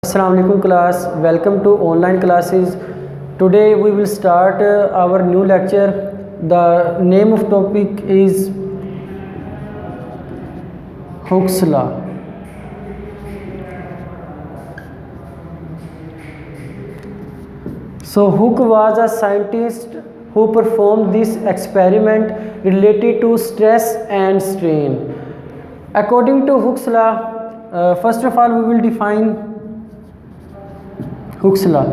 Assalamu alaikum class, welcome to online classes. Today we will start our new lecture. The name of topic is Hooke's law. So Hooke was a scientist who performed this experiment related to stress and strain. According to Hooke's law, first of all we will define Hooke's law.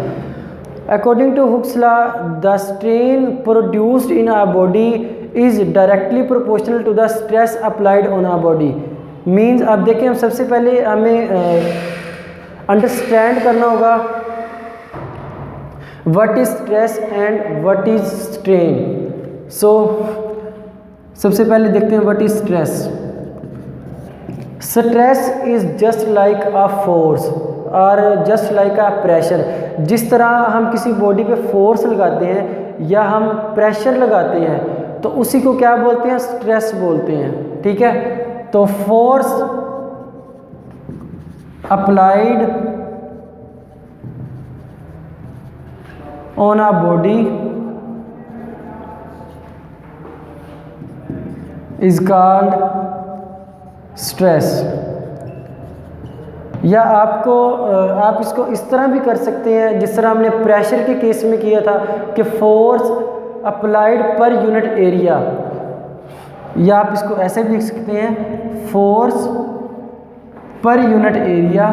According to Hooke's law, the strain produced in our body is directly proportional to the stress applied on our body. Means अब देखिए, हम सबसे पहले हमें understand करना होगा what is stress and what is strain. So सबसे पहले देखते हैं what is stress. Stress is just like a force और जस्ट लाइक अ प्रेशर. जिस तरह हम किसी बॉडी पे फोर्स लगाते हैं या हम प्रेशर लगाते हैं तो उसी को क्या बोलते हैं, स्ट्रेस बोलते हैं. ठीक है, तो force applied on a body is called stress. या आप इसको इस तरह भी कर सकते हैं जिस तरह हमने प्रेशर के केस में किया था कि फोर्स अप्लाइड पर यूनिट एरिया, या आप इसको ऐसे भी लिख सकते हैं force per unit area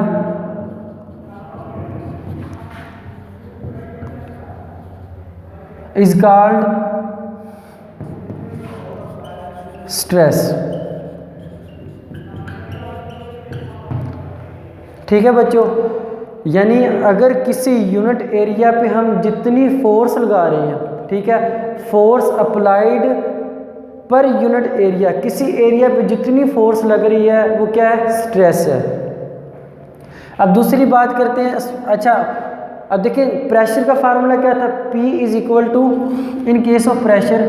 is called stress. ठीक है बच्चों, यानी अगर किसी यूनिट एरिया पे हम जितनी फोर्स लगा रहे हैं, ठीक है, फोर्स अप्लाइड पर यूनिट एरिया, किसी एरिया पे जितनी फोर्स लग रही है वो क्या है, स्ट्रेस है. अब दूसरी बात करते हैं. अच्छा, अब देखिए प्रेशर का फार्मूला क्या था, P is equal to, in case of pressure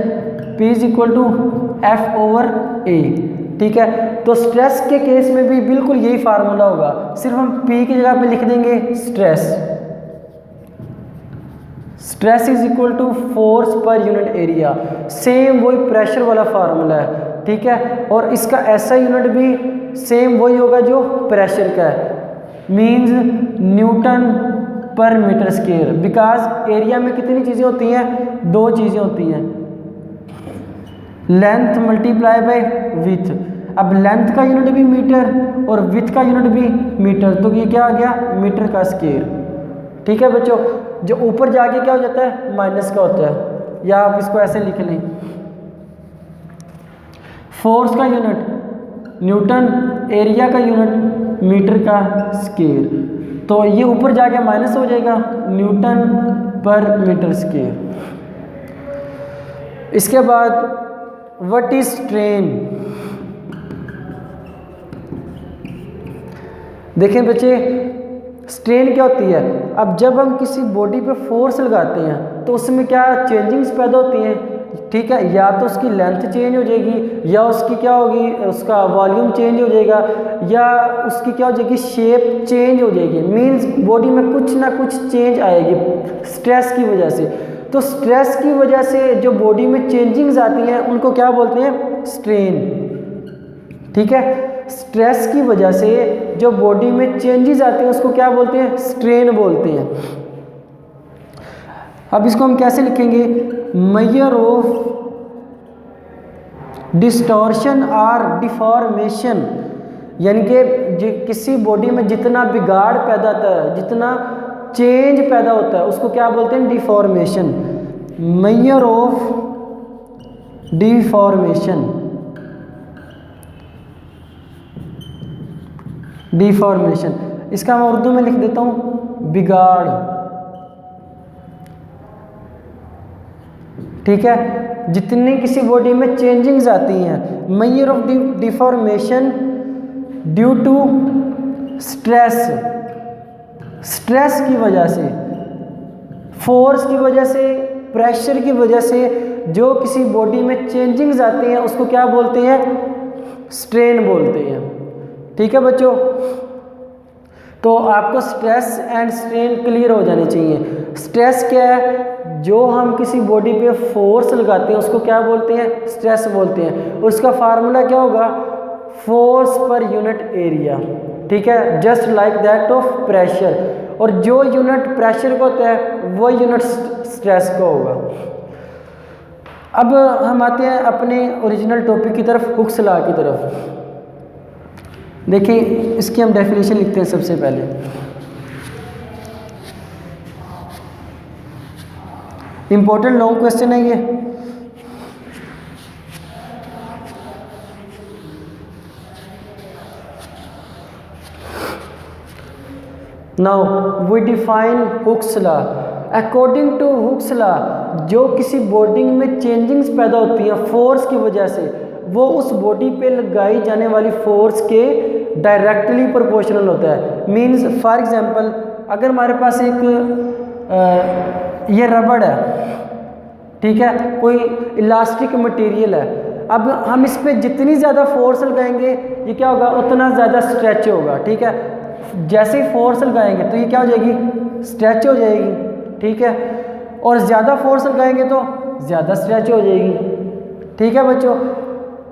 P is equal to F/A. ठीक है, तो स्ट्रेस के केस में भी बिल्कुल यही फार्मूला होगा, सिर्फ हम P की जगह पे लिख देंगे stress. Stress is equal to force per unit area. Same वही प्रेशर वाला फार्मूला है. ठीक है, और इसका ऐसा यूनिट भी सेम वही होगा जो प्रेशर का है, मींस न्यूटन पर मीटर स्क्वायर. बिकॉज एरिया में कितनी चीज़ें होती हैं, दो चीज़ें होती हैं, लेंथ मल्टीप्लाई बाय विथ. अब लेंथ का यूनिट भी मीटर और विथ का यूनिट भी मीटर, तो ये क्या आ गया, मीटर का स्क्वायर. ठीक है बच्चों, जो ऊपर जाके क्या हो जाता है, माइनस का होता है, या आप इसको ऐसे लिख लें, फोर्स का यूनिट न्यूटन, एरिया का यूनिट मीटर का स्क्वायर. तो ये ऊपर जाके माइनस हो जाएगा, न्यूटन पर मीटर स्क्वायर. इसके बाद व्हाट इज स्ट्रेन. देखें बच्चे, स्ट्रेन क्या होती है. अब जब हम किसी बॉडी पे फोर्स लगाते हैं तो उसमें क्या चेंजिंग्स पैदा होती हैं. ठीक है, या तो उसकी लेंथ चेंज हो जाएगी, या उसकी क्या होगी, उसका वॉल्यूम चेंज हो जाएगा, या उसकी क्या हो जाएगी, शेप चेंज हो जाएगी. मींस बॉडी में कुछ ना कुछ चेंज आएगी स्ट्रेस की वजह से. तो स्ट्रेस की वजह से जो बॉडी में चेंजिंग्स आती हैं उनको क्या बोलते हैं, स्ट्रेन. ठीक है, स्ट्रेस की वजह से जो बॉडी में चेंजेस आते हैं उसको क्या बोलते हैं, स्ट्रेन बोलते हैं. अब इसको हम कैसे लिखेंगे, मेजर ऑफ डिस्टॉर्शन और डिफॉर्मेशन, यानी कि किसी बॉडी में जितना बिगाड़ पैदा होता है, जितना चेंज पैदा होता है उसको क्या बोलते हैं, deformation. Major of deformation, deformation इसका मैं उर्दू में लिख देता हूं, बिगाड़. ठीक है, जितनी किसी बॉडी में चेंजिंग्स आती हैं, measure of deformation due to stress. Stress की वजह से, फोर्स की वजह से, प्रेशर की वजह से जो किसी बॉडी में चेंजिंग्स आती हैं उसको क्या बोलते हैं, स्ट्रेन बोलते हैं. ठीक है बच्चों, तो आपको स्ट्रेस एंड स्ट्रेन क्लियर हो जानी चाहिए। स्ट्रेस क्या है, जो हम किसी बॉडी पे फोर्स लगाते हैं उसको क्या बोलते हैं, स्ट्रेस बोलते हैं। उसका फार्मूला क्या होगा, फोर्स पर यूनिट एरिया, ठीक है, just like that of pressure. और जो यूनिट प्रेशर का होता है वो यूनिट स्ट्रेस का होगा। अब हम आते हैं अपने ओरिजिनल टॉपिक की तरफ, हुक्स लॉ की तरफ। देखिए इसकी हम डेफिनेशन लिखते हैं सबसे पहले। इंपॉर्टेंट लॉन्ग क्वेश्चन है ये। Now we define Hooke's law. According to Hooke's law, जो किसी बॉडी में चेंजिंग्स पैदा होती हैं फोर्स की वजह से, वो उस बॉडी पे लगाई जाने वाली फोर्स के डायरेक्टली प्रोपोर्शनल होता है। मींस फॉर एग्जांपल, अगर हमारे पास एक ये रबड़ है, ठीक है, कोई इलास्टिक मटेरियल है, अब हम इस पे जितनी ज़्यादा फोर्स लगाएंगे ये क्या होगा, उतना ज़्यादा स्ट्रेच होगा, ठीक है। जैसे ही फोर्स लगाएंगे तो ये क्या हो जाएगी, स्ट्रेच हो जाएगी, ठीक है। और ज़्यादा फोर्स लगाएंगे तो ज़्यादा स्ट्रेच हो जाएगी, ठीक है बच्चों।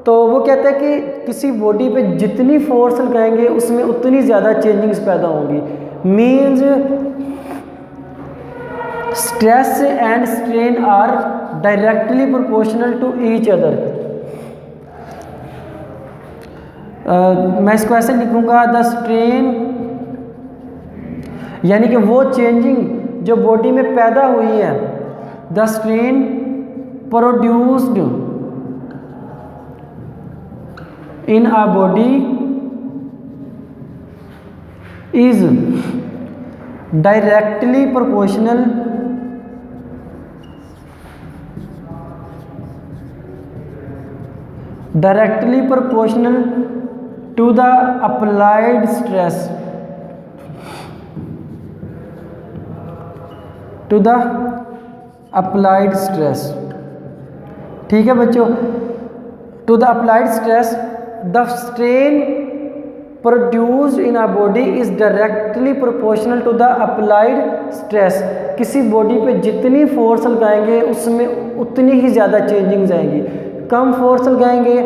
तो वो कहते हैं कि किसी बॉडी पे जितनी फोर्स लगाएंगे उसमें उतनी ज़्यादा चेंजिंग्स पैदा होंगी। Means stress and strain are directly proportional to each other. मैं इसको ऐसे लिखूंगा, द स्ट्रेन यानी कि वो चेंजिंग जो बॉडी में पैदा हुई है, the strain produced in a body is directly proportional to the applied stress, ठीक है बच्चों। to the applied stress, the strain produced in a body is directly proportional to the applied stress। किसी body पे जितनी force लगाएंगे उसमें उतनी ही ज़्यादा चेंजिंग्स आएंगी। कम फोर्स लगाएंगे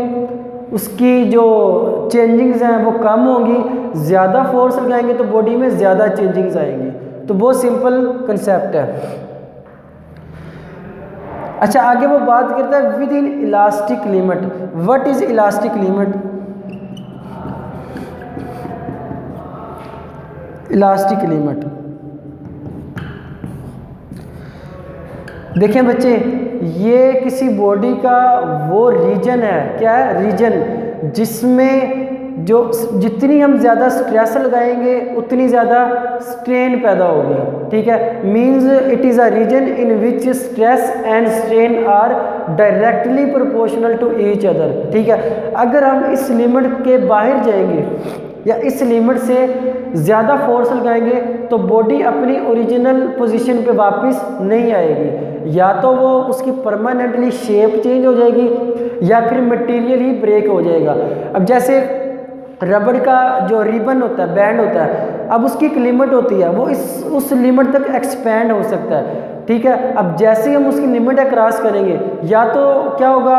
उसकी जो चेंजिंग्स हैं वो कम होंगी, ज़्यादा फोर्स लगाएंगे तो बॉडी में ज़्यादा चेंजिंग्स आएंगी। तो बहुत सिंपल कंसेप्ट है। अच्छा, आगे वो बात करता है with in elastic limit. What is elastic limit? Elastic limit, देखें बच्चे, ये किसी बॉडी का वो रीजन है, क्या है, रीजन जिसमें जो जितनी हम ज़्यादा स्ट्रेस लगाएंगे उतनी ज़्यादा स्ट्रेन पैदा होगी, ठीक है। Means it is a region in which stress and strain are directly proportional to each other, ठीक है। अगर हम इस लिमिट के बाहर जाएंगे या इस लिमिट से ज़्यादा फोर्स लगाएंगे तो बॉडी अपनी ओरिजिनल पोजीशन पे वापस नहीं आएगी। या तो वो उसकी परमानेंटली शेप चेंज हो जाएगी या फिर मटेरियल ही ब्रेक हो जाएगा। अब जैसे रबड़ का जो रिबन होता है, बैंड होता है, अब उसकी एक लिमिट होती है, वो उस लिमिट तक एक्सपेंड हो सकता है, ठीक है। अब जैसे ही हम उसकी लिमिट क्रॉस करेंगे या तो क्या होगा,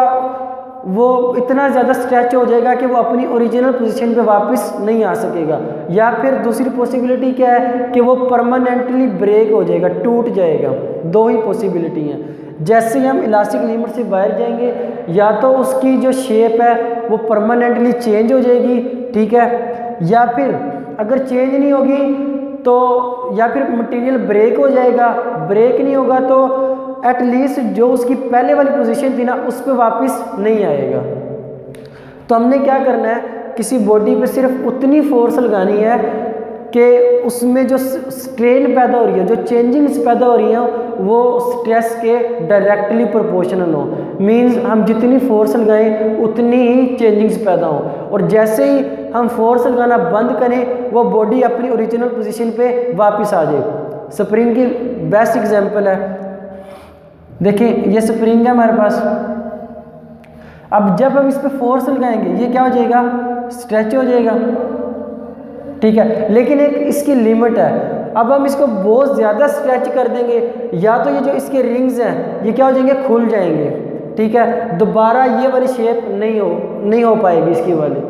वो इतना ज़्यादा स्ट्रेच हो जाएगा कि वो अपनी ओरिजिनल पोजीशन पे वापस नहीं आ सकेगा, या फिर दूसरी पॉसिबिलिटी क्या है कि वो परमानेंटली ब्रेक हो जाएगा, टूट जाएगा। दो ही पॉसिबिलिटी हैं। जैसे ही हम इलास्टिक लिमिट से बाहर जाएंगे या तो उसकी जो शेप है वो परमानेंटली चेंज हो जाएगी, ठीक है, या फिर अगर चेंज नहीं होगी तो या फिर मटेरियल ब्रेक हो जाएगा, ब्रेक नहीं होगा तो एटलीस्ट जो उसकी पहले वाली पोजीशन थी ना उस पर वापस नहीं आएगा। तो हमने क्या करना है, किसी बॉडी पे सिर्फ उतनी फोर्स लगानी है कि उसमें जो स्ट्रेन पैदा हो रही है, जो चेंजिंग्स पैदा हो रही हैं वो स्ट्रेस के डायरेक्टली प्रोपोर्शनल हो। मींस हम जितनी फोर्स लगाएं उतनी ही चेंजिंग्स पैदा हो, और जैसे ही हम फोर्स लगाना बंद करें वो बॉडी अपनी ओरिजिनल पोजीशन पे वापस आ जाए। स्प्रिंग की बेस्ट एग्जांपल है, देखिए ये स्प्रिंग है हमारे पास। अब जब हम इस पर फोर्स लगाएंगे ये क्या हो जाएगा, स्ट्रेच हो जाएगा, ठीक है, लेकिन एक इसकी लिमिट है। अब हम इसको बहुत ज़्यादा स्ट्रेच कर देंगे या तो ये जो इसके रिंग्स हैं ये क्या हो जाएंगे, खुल जाएंगे। ठीक है, दोबारा ये वाली शेप नहीं हो पाएगी इसकी वाली।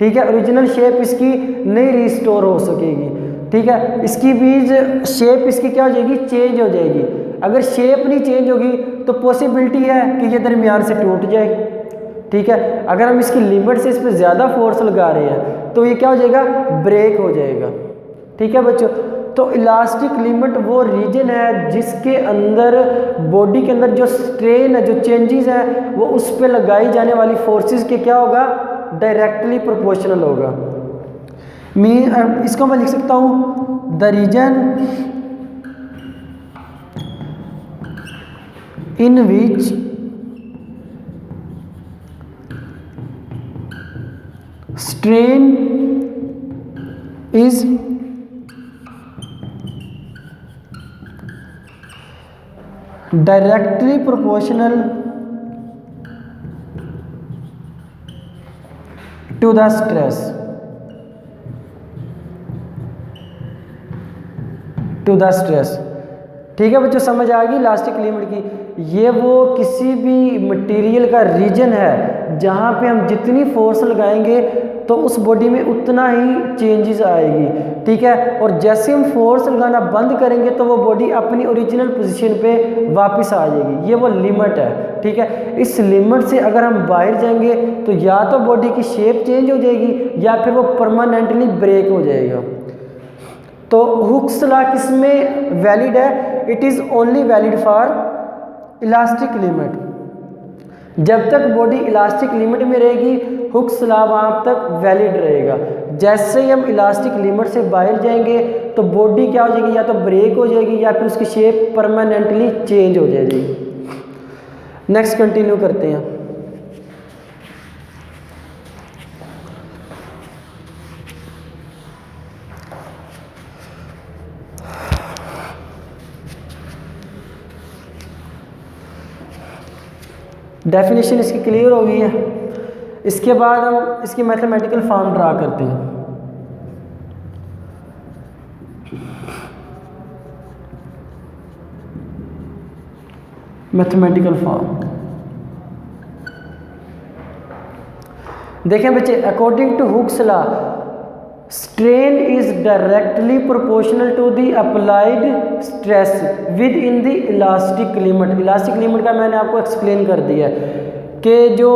ठीक है, ओरिजिनल शेप इसकी नहीं रिस्टोर हो सकेगी। ठीक है, इसकी भी शेप इसकी क्या हो जाएगी, चेंज हो जाएगी। अगर शेप नहीं चेंज होगी तो पॉसिबिलिटी है कि ये दरमियान से टूट जाए। ठीक है, अगर हम इसकी लिमिट से इस पर ज़्यादा फोर्स लगा रहे हैं तो ये क्या हो जाएगा, ब्रेक हो जाएगा। ठीक है बच्चों, तो इलास्टिक लिमिट वो रीजन है जिसके अंदर बॉडी के अंदर जो स्ट्रेन है, जो चेंजेस है, वो उस पर लगाई जाने वाली फोर्सेस के क्या होगा, डायरेक्टली प्रोपोर्शनल होगा। इसको मैं लिख सकता हूँ the region in which strain is directly proportional to the stress, ठीक है बच्चों, समझ आ गई इलास्टिक लिमिट की। ये वो किसी भी मटेरियल का रीजन है जहाँ पे हम जितनी फोर्स लगाएंगे तो उस बॉडी में उतना ही चेंजेस आएगी। ठीक है, और जैसे हम फोर्स लगाना बंद करेंगे तो वो बॉडी अपनी ओरिजिनल पोजीशन पे वापस आ जाएगी। ये वो लिमिट है। ठीक है, इस लिमिट से अगर हम बाहर जाएंगे तो या तो बॉडी की शेप चेंज हो जाएगी या फिर वो परमानेंटली ब्रेक हो जाएगा। तो हुक्स लॉ किस में वैलिड है, it is only valid for elastic limit. जब तक बॉडी इलास्टिक लिमिट में रहेगी हुक्स लॉ वहाँ तक वैलिड रहेगा। जैसे ही हम इलास्टिक लिमिट से बाहर जाएंगे तो बॉडी क्या हो जाएगी, या तो ब्रेक हो जाएगी या फिर उसकी शेप परमानेंटली चेंज हो जाएगी। नेक्स्ट कंटिन्यू करते हैं। डेफिनेशन इसकी क्लियर हो गई है। इसके बाद हम इसकी मैथमेटिकल फॉर्म ड्रा करते हैं। मैथमेटिकल फॉर्म देखें बच्चे, according to Hooke's law strain is directly proportional to the applied stress within the elastic limit. Elastic limit का मैंने आपको एक्सप्लेन कर दिया है कि जो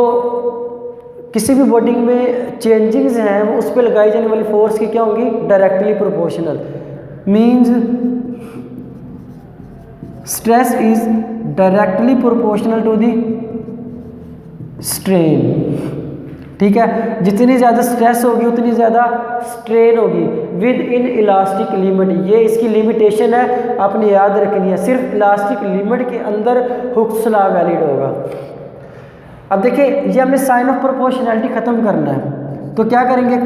किसी भी बॉडी में चेंजिंग्स हैं वो उस पर लगाई जाने वाली फोर्स की क्या होंगी, directly proportional. Means stress is directly proportional to the strain. ठीक है, जितनी ज़्यादा स्ट्रेस होगी उतनी ज़्यादा स्ट्रेन होगी विद इन इलास्टिक लिमिट। ये इसकी लिमिटेशन है, आपने याद रखनी है। सिर्फ इलास्टिक लिमिट के अंदर हुक्स लॉ वैलिड होगा। अब देखिए, ये हमने साइन ऑफ प्रोपोर्शनैलिटी ख़त्म करना है तो क्या करेंगे,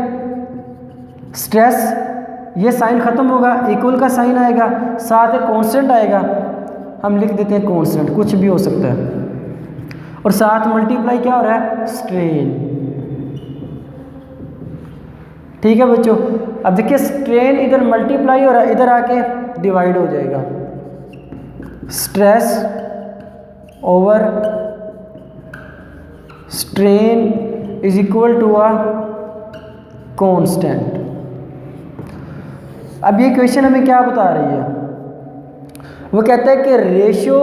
स्ट्रेस ये साइन ख़त्म होगा, इक्वल का साइन आएगा, साथ एक कॉन्स्टेंट आएगा, हम लिख देते हैं कॉन्स्टेंट, कुछ भी हो सकता है, और साथ मल्टीप्लाई क्या हो रहा है, स्ट्रेन। ठीक है बच्चों, अब देखिए स्ट्रेन इधर मल्टीप्लाई हो रहा है, इधर आके डिवाइड हो जाएगा। Stress over strain is equal to a constant. अब ये क्वेश्चन हमें क्या बता रही है, वो कहता है कि ratio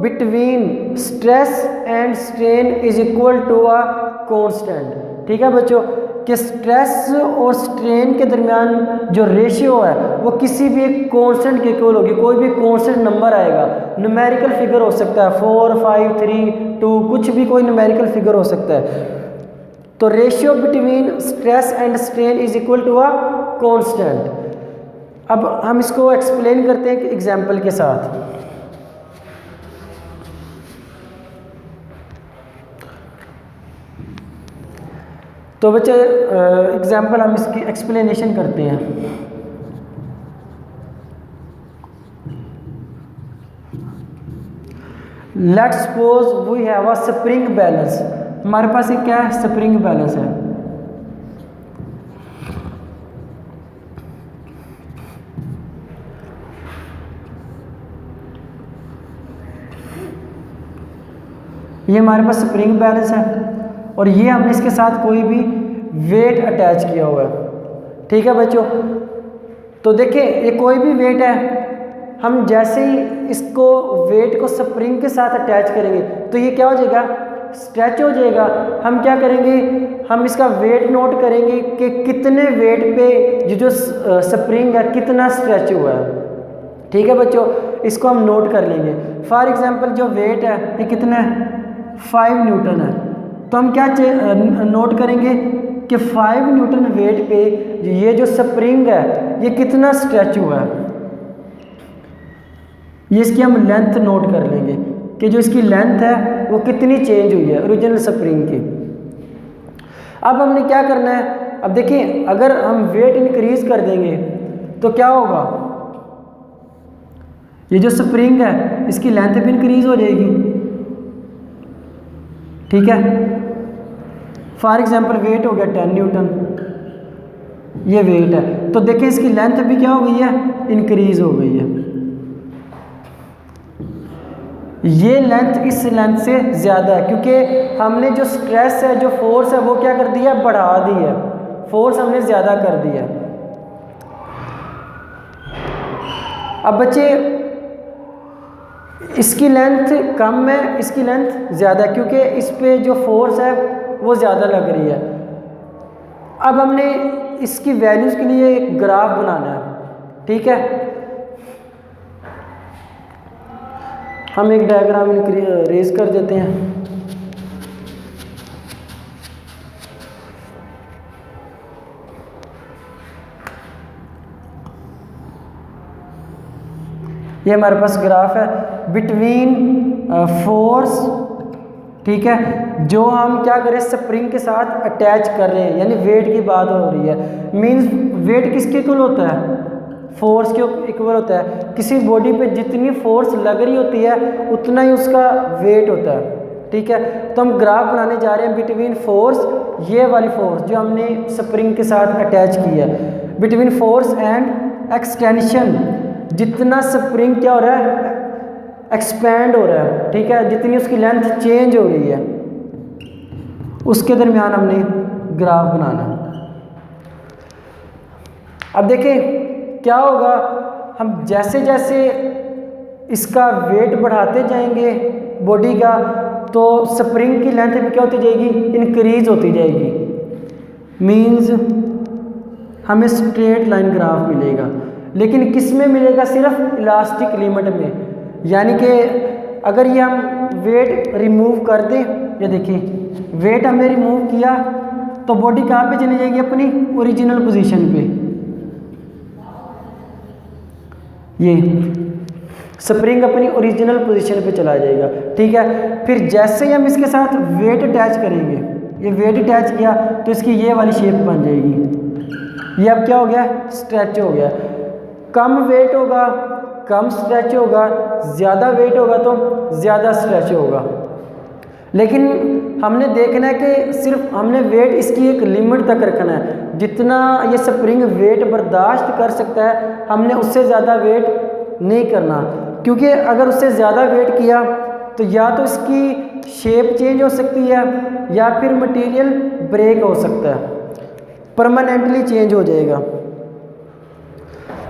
between stress and strain is equal to a constant. ठीक है बच्चों, कि स्ट्रेस और स्ट्रेन के दरमियान जो रेशियो है वो किसी भी एक कांस्टेंट के इक्वल होगी। कोई भी कांस्टेंट नंबर आएगा, न्यूमेरिकल फिगर हो सकता है, 4, 5, 3, 2, कुछ भी कोई न्यूमेरिकल फिगर हो सकता है। तो ratio between stress and strain is equal to a constant. अब हम इसको एक्सप्लेन करते हैं एग्जाम्पल के साथ। तो बच्चे एग्जाम्पल हम इसकी एक्सप्लेनेशन करते हैं। Let's suppose we have a spring balance. हमारे पास एक क्या है, स्प्रिंग बैलेंस है। ये हमारे पास स्प्रिंग बैलेंस है और ये हमने इसके साथ कोई भी वेट अटैच किया हुआ है। ठीक है बच्चों, तो देखिए ये कोई भी वेट है, हम जैसे ही इसको वेट को स्प्रिंग के साथ अटैच करेंगे तो ये क्या हो जाएगा, स्ट्रेच हो जाएगा। हम क्या करेंगे, हम इसका वेट नोट करेंगे कि कितने वेट पे ये जो स्प्रिंग है कितना स्ट्रेच हुआ है। ठीक है बच्चों, इसको हम नोट कर लेंगे। फॉर एग्जांपल जो वेट है ये कितना है, 5 न्यूटन है, तो हम क्या नोट करेंगे कि 5 न्यूटन वेट पे ये जो स्प्रिंग है ये कितना स्ट्रेच हुआ है। ये इसकी हम लेंथ नोट कर लेंगे कि जो इसकी लेंथ है वो कितनी चेंज हुई है ओरिजिनल स्प्रिंग की। अब हमने क्या करना है, अब देखिए अगर हम वेट इंक्रीज कर देंगे तो क्या होगा, ये जो स्प्रिंग है इसकी लेंथ भी इंक्रीज हो जाएगी। ठीक है, फॉर एग्जांपल वेट हो गया 10 न्यूटन, ये वेट है, तो देखिए इसकी लेंथ भी क्या हो गई है, इंक्रीज हो गई है। ये लेंथ इस लेंथ से ज़्यादा है क्योंकि हमने जो स्ट्रेस है, जो फोर्स है वो क्या कर दिया, बढ़ा दी है, फोर्स हमने ज़्यादा कर दिया। अब बच्चे इसकी लेंथ कम है, इसकी लेंथ ज़्यादा है क्योंकि इस पे जो फोर्स है वो ज़्यादा लग रही है। अब हमने इसकी वैल्यूज़ के लिए एक ग्राफ बनाना है। ठीक है, हम एक डायग्राम रेज कर देते हैं। ये हमारे पास ग्राफ है बिटवीन फोर्स, ठीक है, जो हम क्या करें स्प्रिंग के साथ अटैच कर रहे हैं, यानी वेट की बात हो रही है। मींस वेट किसके इक्वल होता है, फोर्स के इक्वल होता है। किसी बॉडी पे जितनी फोर्स लग रही होती है उतना ही उसका वेट होता है। ठीक है, तो हम ग्राफ बनाने जा रहे हैं बिटवीन फोर्स, ये वाली फोर्स जो हमने स्प्रिंग के साथ अटैच की है, बिटवीन फोर्स एंड एक्सटेंशन, जितना स्प्रिंग क्या हो रहा है, एक्सपेंड हो रहा है। ठीक है, जितनी उसकी लेंथ चेंज हो रही है उसके दरमियान हमने ग्राफ बनाना। अब देखें क्या होगा, हम जैसे जैसे इसका वेट बढ़ाते जाएंगे बॉडी का, तो स्प्रिंग की लेंथ भी क्या होती जाएगी, इंक्रीज होती जाएगी। मींस हमें स्ट्रेट लाइन ग्राफ मिलेगा, लेकिन किस में मिलेगा, सिर्फ इलास्टिक लिमिट में। यानी कि अगर ये हम वेट रिमूव कर दें, ये देखिए वेट हमने रिमूव किया तो बॉडी कहाँ पे चली जाएगी, अपनी ओरिजिनल पोजीशन पे। ये स्प्रिंग अपनी ओरिजिनल पोजीशन पे चला जाएगा। ठीक है, फिर जैसे ही हम इसके साथ वेट अटैच करेंगे, ये वेट अटैच किया तो इसकी ये वाली शेप बन जाएगी। ये अब क्या हो गया, स्ट्रेच हो गया। कम वेट होगा कम स्ट्रेच होगा, ज़्यादा वेट होगा तो ज़्यादा स्ट्रेच होगा। लेकिन हमने देखना है कि सिर्फ हमने वेट इसकी एक लिमिट तक रखना है, जितना ये स्प्रिंग वेट बर्दाश्त कर सकता है हमने उससे ज़्यादा वेट नहीं करना, क्योंकि अगर उससे ज़्यादा वेट किया तो या तो इसकी शेप चेंज हो सकती है या फिर मटेरियल ब्रेक हो सकता है, परमानेंटली चेंज हो जाएगा।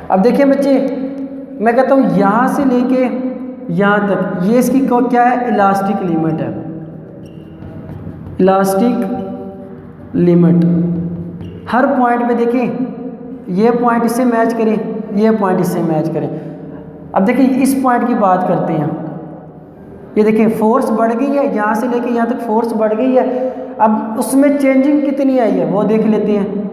अब देखिए बच्चे, मैं कहता हूँ यहाँ से लेके यहाँ तक ये इसकी क्या है, इलास्टिक लिमिट है, इलास्टिक लिमिट। हर पॉइंट पे देखें, ये पॉइंट इससे मैच करें, ये पॉइंट इससे मैच करें। अब देखिए इस पॉइंट की बात करते हैं, ये देखिए फोर्स बढ़ गई है, यहाँ से लेके यहाँ तक फोर्स बढ़ गई है। अब उसमें चेंजिंग कितनी आई है वो देख लेते हैं।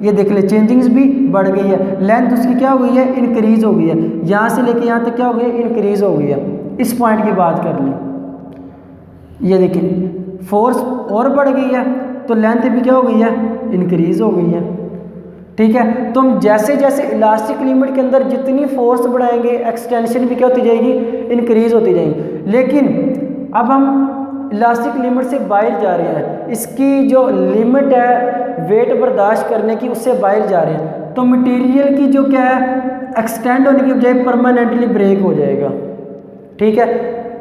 ये देख ले, चेंजिंग्स भी बढ़ गई है, लेंथ उसकी क्या हो गई है, इंक्रीज हो गई है। यहाँ से लेके यहाँ तक क्या हो गई है, इंक्रीज हो गई है। इस पॉइंट की बात कर लें, ये देखिए फोर्स और बढ़ गई है तो लेंथ भी क्या हो गई है, इंक्रीज हो गई है। ठीक है, तो हम जैसे जैसे इलास्टिक लिमिट के अंदर जितनी फोर्स बढ़ाएंगे एक्सटेंशन भी क्या होती जाएगी, इंक्रीज होती जाएगी। लेकिन अब हम इलास्टिक लिमिट से बाहर जा रहे हैं, इसकी जो लिमिट है वेट बर्दाश्त करने की उससे बाहर जा रहे हैं, तो मटेरियल की जो क्या है एक्सटेंड होने की बजाय परमानेंटली ब्रेक हो जाएगा। ठीक है,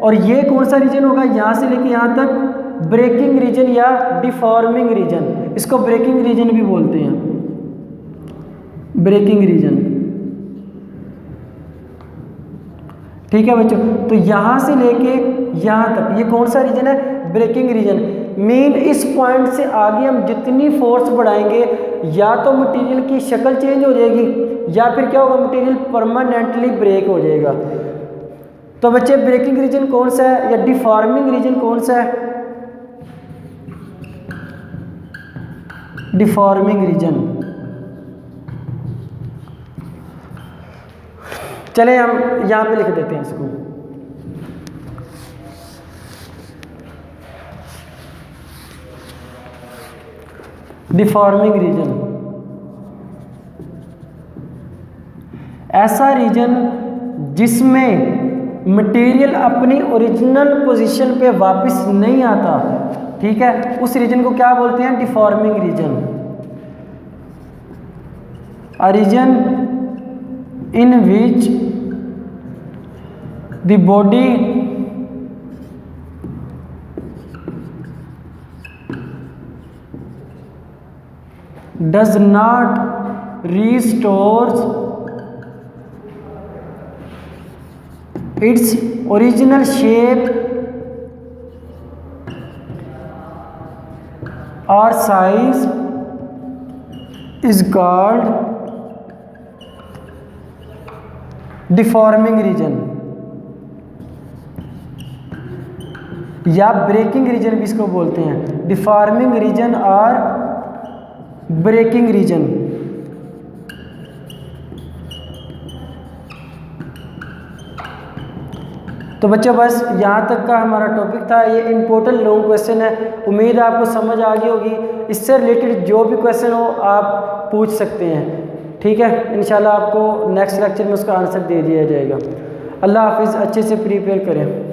और ये कौन सा रीजन होगा, यहाँ से लेके यहाँ तक ब्रेकिंग रीजन या डिफॉर्मिंग रीजन, इसको ब्रेकिंग रीजन भी बोलते हैं, ब्रेकिंग रीजन। ठीक है बच्चों, तो यहाँ से लेके यहाँ तक ये कौन सा रीजन है, ब्रेकिंग रीजन। मीन इस पॉइंट से आगे हम जितनी फोर्स बढ़ाएंगे या तो मटेरियल की शक्ल चेंज हो जाएगी या फिर क्या होगा, मटेरियल परमानेंटली ब्रेक हो जाएगा। तो बच्चे ब्रेकिंग रीजन कौन सा है या डिफॉर्मिंग रीजन कौन सा है, डिफॉर्मिंग रीजन। चले हम यहां पे लिख देते हैं इसको, डिफॉर्मिंग रीजन। ऐसा रीजन जिसमें मटेरियल अपनी ओरिजिनल पोजीशन पे वापस नहीं आता, ठीक है, उस रीजन को क्या बोलते हैं, deforming region. A region in which the body does not restores its original shape or size is called deforming region या ब्रेकिंग रीजन भी इसको बोलते हैं, डिफॉर्मिंग रीजन और ब्रेकिंग रीजन। तो बच्चों बस यहाँ तक का हमारा टॉपिक था, ये इम्पोर्टेंट लॉन्ग क्वेश्चन है, उम्मीद है आपको समझ आ गई होगी। इससे रिलेटेड जो भी क्वेश्चन हो आप पूछ सकते हैं, ठीक है, इंशाल्लाह आपको नेक्स्ट लेक्चर में उसका आंसर दे दिया जाएगा। अल्लाह हाफिज़, अच्छे से प्रिपेयर करें।